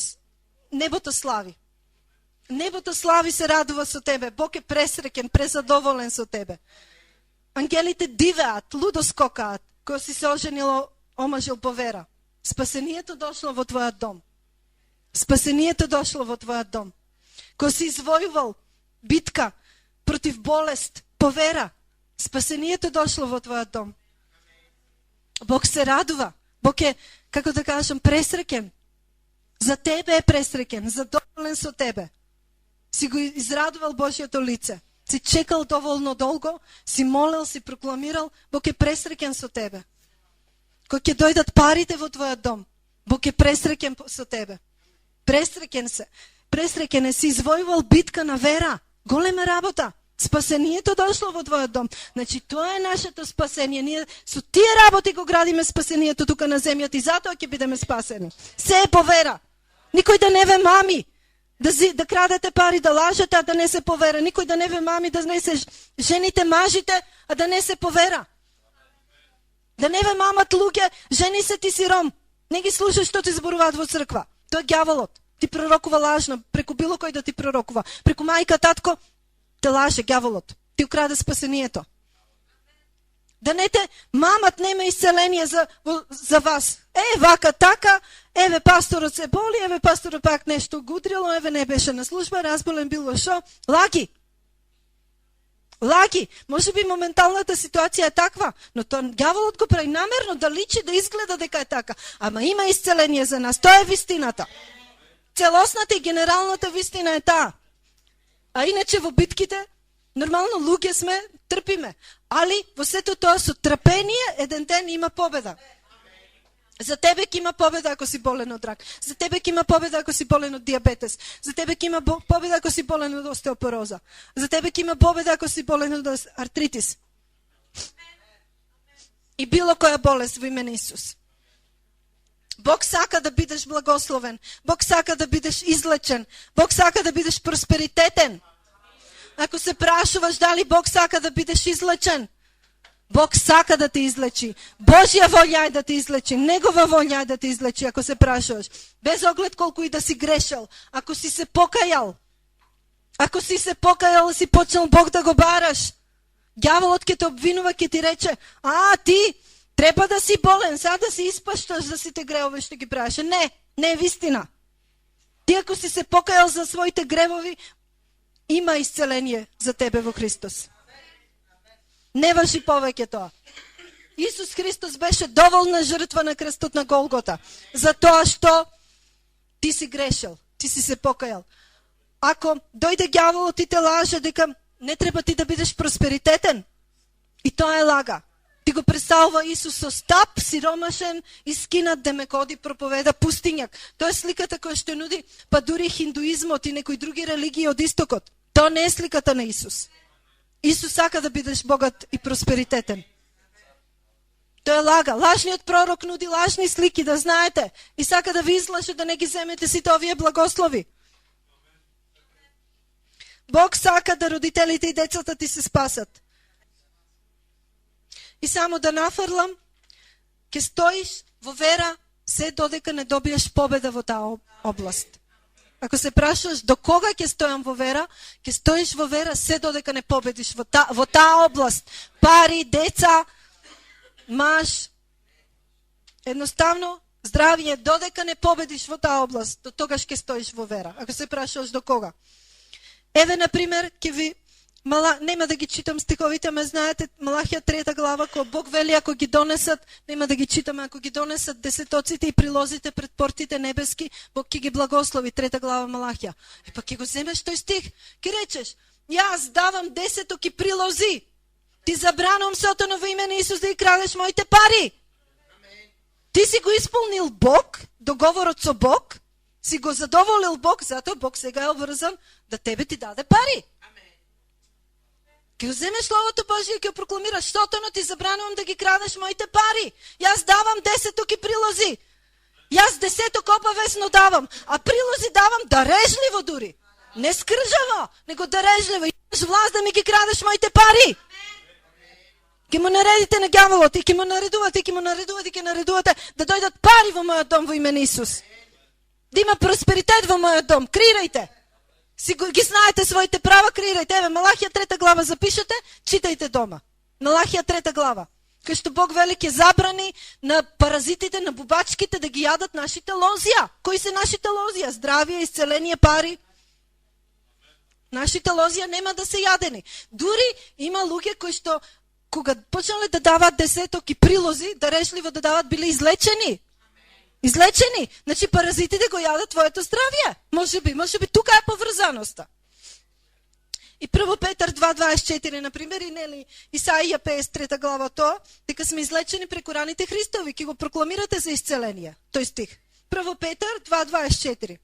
небото слави. Небото слави, се радува со тебе. Бог е пресреќен, презадоволен со тебе. Ангелите дивеат, лудо скокаат, кога си се оженил, омажил по вера. Спасението дошло во твојот дом. Спасението дошло во твојот дом. Кога си извојувал битка против болест по вера, спасението дошло во твојот дом. Бог се радува. Бог е, како да кажам, пресреќен. За тебе е пресреќен, задоволен со тебе. Си го израдувал Божјото лице. Си чекал доволно долго, си молел, си прокламирал, Бог е пресреќен со тебе. Кога ќе дојдат парите во твојот дом, Бог е пресреќен со тебе. Пресреќен е, си извојувал битка на вера. Голема работа. Спасението дошло во твојот дом. Значи, тоа е нашето спасение. Ние со тие работи го градиме спасението тука на земјата и затоа ќе бидеме спасени. Се е по вера. Никој да не ве мами, да крадете пари, да лажете, а да не се повера. Никој да не ве мами, да не се жените мажите, а да не се повера. Да не ве мамат луѓе, жени се ти си ром. Не ги слушаш што ти зборуваат во црква. Тоа е ѓаволот. Ти пророкува лажно, преку било кој да ти пророкува. Преку мајка, татко, те лаже ѓаволот. Ти украде спасението. Да не те мамат нема исцеление за вас. Вака така, пасторът се боли, пасторът пак нещо гудрило, не беше на служба, разболен било шо. Лаги. Може би моменталната ситуация е таква, но дяволът го прави намерно да личи, да изгледа дека е така. Ама има изцеление за нас. То е вистината. Целостната и генералната вистина е та. А иначе во битките, нормално луѓе сме, трпиме. Али во сето тоа со трпение еден ден има победа. За тебе ќе има победа ако си болен од рак. За тебе ќе има победа ако си болен од диабетес. За тебе ќе има победа ако си болен од остеопороза. За тебе ќе има победа ако си болен од артритис. И било која болест во име на Исус. Бог сака да бидеш благословен. Бог сака да бидеш излечен. Бог сака да бидеш просперитетен. Ако се прашуваш дали Бог сака да бидеш излечен, Бог сака да те излечи. Божия воля е да те излечи. Негова воля е да те излечи, ако се прашуваш. Без оглед колко и да си грешал. Ако си се покаял. Ако си се покаял и си почнал Бог да го бараш. Дяволот ќе те обвинува, ќе ти рече, ти треба да си болен, сега да си изпащаш за сите гревови, ще ги правиш. Не е вистина. Ти ако си се покаял за своите гревови, има изцеление за тебе во Христос. Не важи повеќе тоа. Исус Христос беше доволна жртва на крстот на Голгота. За тоа што ти си грешил, ти си се покаял. Ако дојде ѓаволот и те лаже дека не треба ти да бидеш просперитетен, и тоа е лага. Ти го представува Исус со стап, сиромашен, искинат, демекоди, проповеда, пустињак. Тоа е сликата која што нуди, па дури хиндуизмот и некои други религии од истокот. Тоа не е сликата на Исус. Исус сака да бидеш богат и просперитетен. Тоа е лага. Лажниот пророк нуди лажни слики, да знаете. И сака да ви излаже да не ги земете сите овие благослови. Бог сака да родителите и децата ти се спасат. И само да нафрлам, ќе стоиш во вера се додека не добиеш победа во таа област. Ако се прашуваш до кога ќе стојам во вера, ќе стоиш во вера се додека не победиш во таа област. Пари, деца, маж, едноставно здравје, додека не победиш во таа област, до тогаш ќе стоиш во вера. Ако се прашуваш до кога. Например, ќе ви нема да ги читам стиховите, ама знаете, Малахија 3 глава, кој Бог вели, ако ги донесат, нема да ги читаме, ако ги донесат десетоците и прилозите пред портите небески, Бог ќе ги благослови, 3 глава Малахија. Па ќе го земеш тој стих, ќе речеш, јас давам десеток и прилози, ти забранувам сотано во име на Исус да ги крадеш моите пари. Ти си го исполнил Бог, договорот со Бог, си го задоволил Бог, затоа Бог сега е обврзан да тебе ти даде пари. Ке вземеш Словото Божие и ке прокламираш, сотано ти забранувам да ги крадеш моите пари. Јас давам десеток и прилози. Јас десеток обавесно давам, а прилози давам дарежливо дури. Не скржаво, него дарежливо. Имаш власт да ми ги крадеш моите пари. Ке му наредите на ѓаволот и ке му наредувате да дојдат пари во мојот дом во име на Исус. Да има просперитет во мојот дом. Креирајте. Си ги знаете своите права, креирајте. Малахија 3 глава запишете, читајте дома. Малахија 3 глава. Кај што Бог вели ќе забрани на паразитите, на бубачките да ги јадат нашите лозија. Кои се нашите лозија? Здравие, исцеление, пари. Нашите лозија нема да се јадени. Дури има луѓе кои што кога почнале да дават десеток и прилози, дарежливо да дават, биле излечени. Излечени. Значи паразитите го јадат твоето здравје. Може би тука е поврзаноста. И 1 Петар 2:24, например, и нели Исаија 53 глава тоа, дека сме излечени преку раните Христови, ќе го прокламирате за исцеление. Тој стих. 1 Петар 2:24.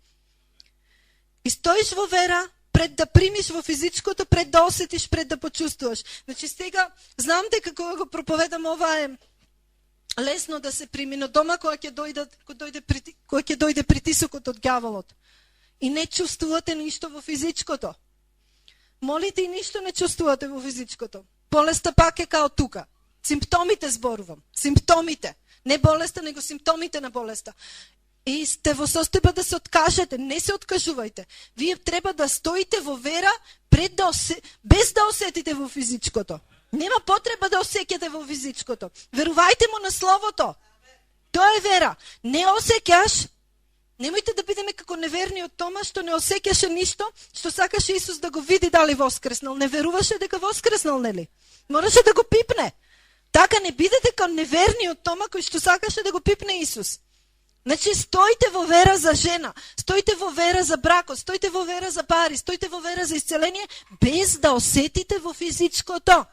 И стоиш во вера, пред да примиш во физичкото, пред да осетиш, пред да почувствуваш. Значи сега, знам дека кога го проповедам ова е лесно да се прими, но дома кога ќе дојде притисокот од ѓаволот и не чувствувате ништо во физичкото. Молите и ништо не чувствувате во физичкото. Болеста пак е као тука. Симптомите зборувам. Симптомите. Не болеста, него симптомите на болеста. И сте во состојба да се откажете. Не се откажувајте. Вие треба да стоите во вера без да осетите во физичкото. Нема потреба да осеќате во физичкото. Верувајте му на Словото. Тоа е вера. Не осеќаш, немојте да бидеме како неверниот Тома, што не осеќаше ништо, што сакаше Исус да го види дали воскреснал. Не веруваше дека воскреснал, нели? Мораше да го пипне. Така не бидете како неверниот Тома, кој што сакаше да го пипне Исус. Значи, стоите во вера за жена, стоите во вера за бракот, стоите во вера за пари, стоите во вера за исцеление, без да осетите во физичкото.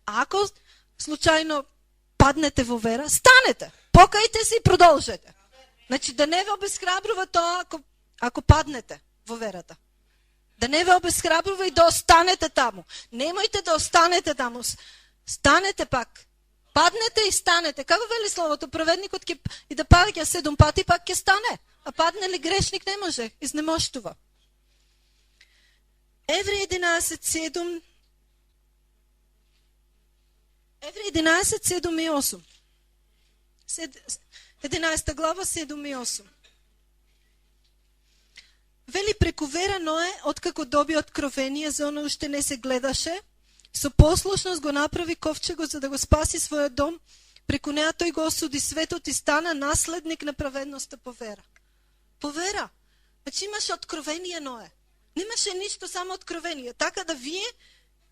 Ако случајно паднете во вера, станете, покајте се и продолжете. Значи, да не ве обесхрабрува тоа ако паднете во верата. Да не ве обесхрабрува и да останете таму. Немојте да останете таму. Станете пак. Паднете и станете. Како вели словото? Праведникот ќе и да паѓа 7 пати, пак ќе стане. А падне ли грешник не може, изнемоштува. Евреи 11:7. Евреи 11:7 и 8. 11 глава 7 и 8. Вели, преку вера Ное, откако доби откровение за оно уште не се гледаше, со послушност го направи ковчегот за да го спаси својот дом, преку неа тој го осуди светот и стана наследник на праведноста по вера. По вера. Значи имаше откровение Ное. Немаше ништо, само откровение. Така да вие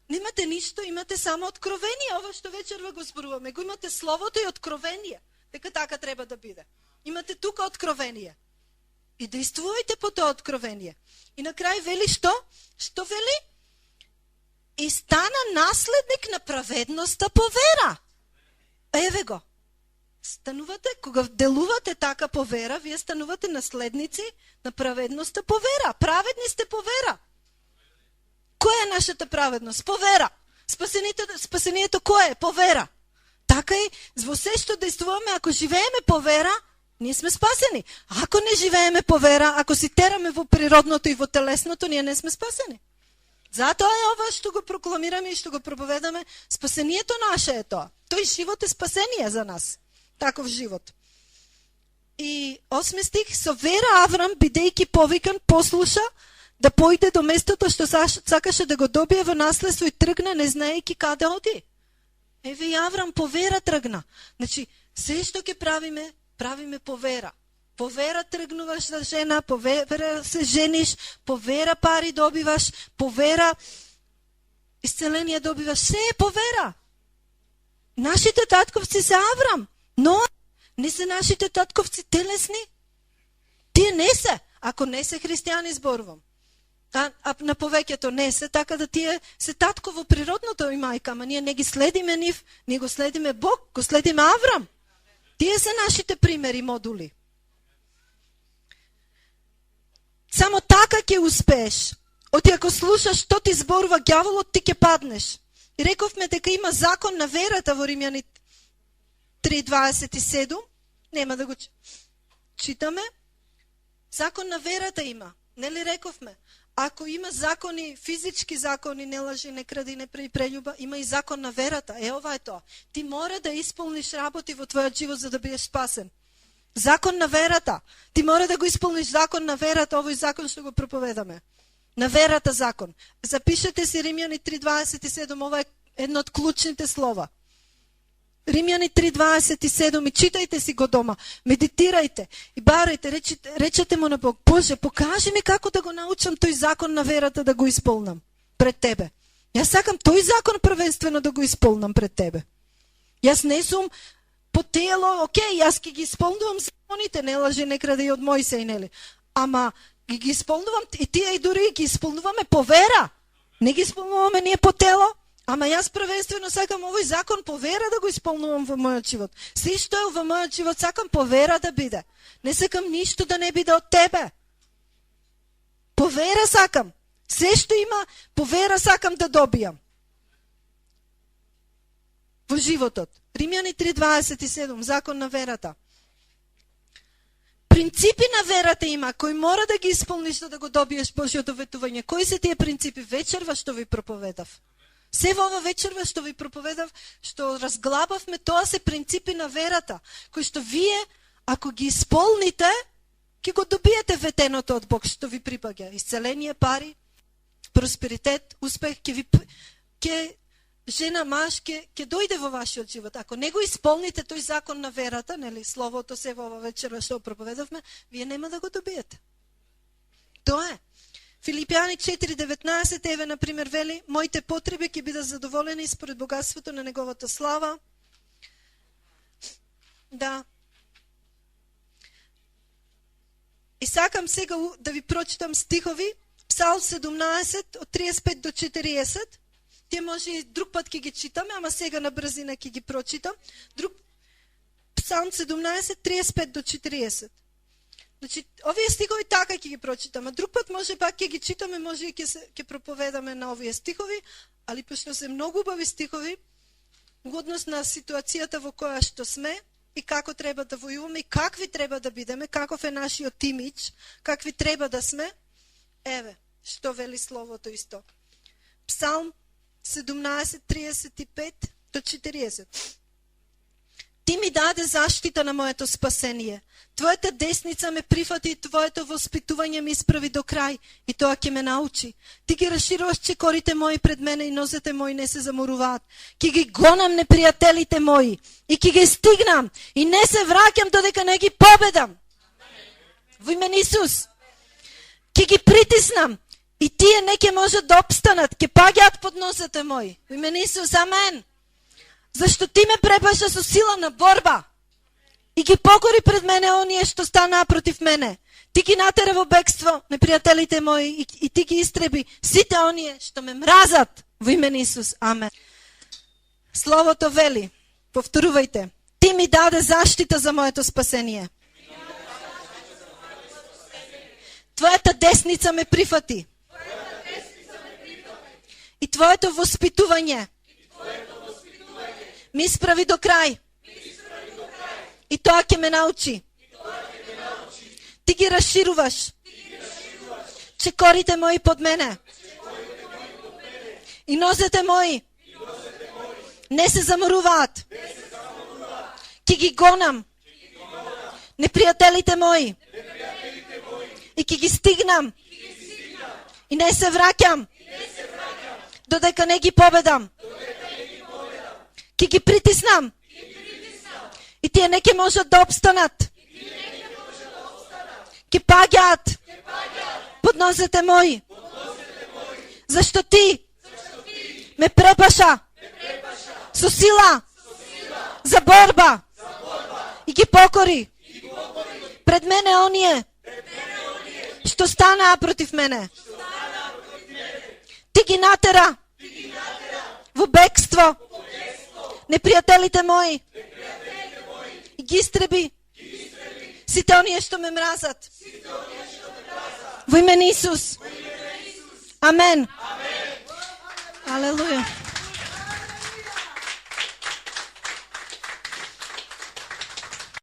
немате ништо, имате само откровение. Ова што вечерва го зборуваме, го имате словото и откровение. Дека така треба да биде. Имате тука откровение. И действувајте по тоа откровение. И на крај вели што? Што вели? И стана наследник на праведноста по вера. Еве го. Станувате, кога делувате така по вера, вие станувате наследници на праведноста по вера. Праведни сте по вера. Која е нашата праведност? По вера. Спасението кое е? По вера. Така и во се што действуваме, ако живееме по вера, ние сме спасени. Ако не живееме по вера, ако си тераме во природното и во телесното, ние не сме спасени. Затоа е ова што го прокламираме и што го проповедаме. Спасението наше е тоа. Тој живот е спасение за нас. Таков живот. И 8 стих, со вера Аврам, бидејќи повикан, послуша да појде до местото што сакаше да го добие во наследство и тргна, не знаејќи каде оди. Еве и Аврам по вера тргна. Значи, се што ќе правиме, правиме по вера. По вера тргнуваш за жена, по вера се жениш, по вера пари добиваш, по вера исцеление добиваш. Се е по вера. Нашите татковци се Аврам, но не се нашите татковци телесни. Тие не се, ако не се христијани зборувам. А на повеќето не се, така да тие се татко во природното и мајка, ама ние не ги следиме нив, ние го следиме Бог, го следиме Аврам. Тие се нашите примери, модули. Само така ќе успееш. Оти ако слушаш што ти зборува ѓаволот, ти ќе паднеш. И рековме дека има закон на верата во Римјани 3:27. Нема да го читаме. Закон на верата има. Нели рековме? Ако има закони, физички закони, не лажи, не кради, не прељуба, има и закон на верата. Ова е тоа. Ти мора да исполниш работи во твојот живот за да бидеш спасен. Закон на верата. Ти мора да го исполниш закон на верата, овој закон што го проповедаме. На верата закон. Запишете си Римјани 3:27, ова е едно од клучните слова. Римјани 3:27 и читајте си го дома, медитирајте и барајте, речете му на Бог, Боже, покажи ми како да го научам тој закон на верата да го исполнам пред Тебе. Јас сакам тој закон првенствено да го исполнам пред Тебе. Јас не сум по тело, окей, јас ќе ги исполнувам законите, не лажи, не кради од Мојсеј, нели? Ама ги исполнувам и тие и дури ги исполнуваме по вера. Не ги исполнуваме ние по тело. Ама јас првенствено сакам овој закон по вера да го исполнувам во мојот живот. Се што е во мојот живот сакам по вера да биде. Не сакам ништо да не биде од Тебе. По вера сакам. Се што има, по вера сакам да добијам. Во животот. Римјани 3:27, закон на верата. Принципи на верата има, кои мора да ги исполниш да го добиеш Божјото ветување. Кои се тие принципи? Вечерва што ви проповедав. Се во ова вечерва што ви проповедав, што разглабавме, тоа се принципи на верата, кои што вие, ако ги исполните, ќе го добиете ветеното од Бог, што ви припаѓа. Исцеление, пари, просперитет, успех, ќе жена, маж, ќе дојде во вашиот живот. Ако не го исполните тој закон на верата, нели, словото се во вечера што проповедавме, вие нема да го добиете. Тоа е. Филипјани 4:19, еве, например, вели, моите потреби ќе бидат задоволени според богатството на неговата слава. Да. И сакам сега да ви прочитам стихови, Псалм 17, од 35 до 40. Те може и друг пат ќе ги читаме, ама сега на брзина ќе ги прочитам. Псалм 17, 35 до 40. Значи, овие стихови така ќе ги прочитам, а друг пат може пак ќе ги читаме, може и ќе проповедаме на овие стихови, али пошто се многу убави стихови, во однос на ситуацијата во која што сме, и како треба да војуваме, и какви треба да бидеме, каков е нашиот имидж, какви треба да сме. Еве, што вели словото исто. Псалм 17, 35 до 40. Ти ми даде заштита на моето спасение. Твоята десница ме прифати и твоето воспитување ми исправи до крај, и тоа ќе ме научи. Ти ги расшируваш чекорите мои пред мене и нозете мои не се заморуваат. Ки ги гонам непријателите мои и ки ги стигнам и не се враќам додека не ги победам. Во име на Исус. Ки ги притиснам и тие не ќе можат да опстанат, ќе паѓаат под нозете мои. Во име на Исус, амен. Зашто ти ме препаша со сила на борба и ги покори пред мене оние што станаа против мене. Ти ги натера во бегство непријателите мои и ти ги истреби сите оние што ме мразат. Во име на Исус, амен. Словото вели, повторувајте, ти ми даде заштита за моето спасение. Твоята десница ме прифати. И твоето воспитување ми исправи до крај. И тоа ќе ме научи. Ти ги расшируваш чекорите мои под мене. И нозете мои не се заморуваат. Ки ги гонам непријателите мои и ки ги стигнам и не се враќам додека не ги победам. Ки ги притиснам и тие не ќе можат да опстанат. Ки паѓаат под нозете мои. Зашто ти ме препаша со сила за борба и ги покори пред мене оние што станаа против мене. Ти ги натера во бегство непријателите мои и ги истреби сите оние што ме мразат. Во име на Исус. Амен. Алелуја.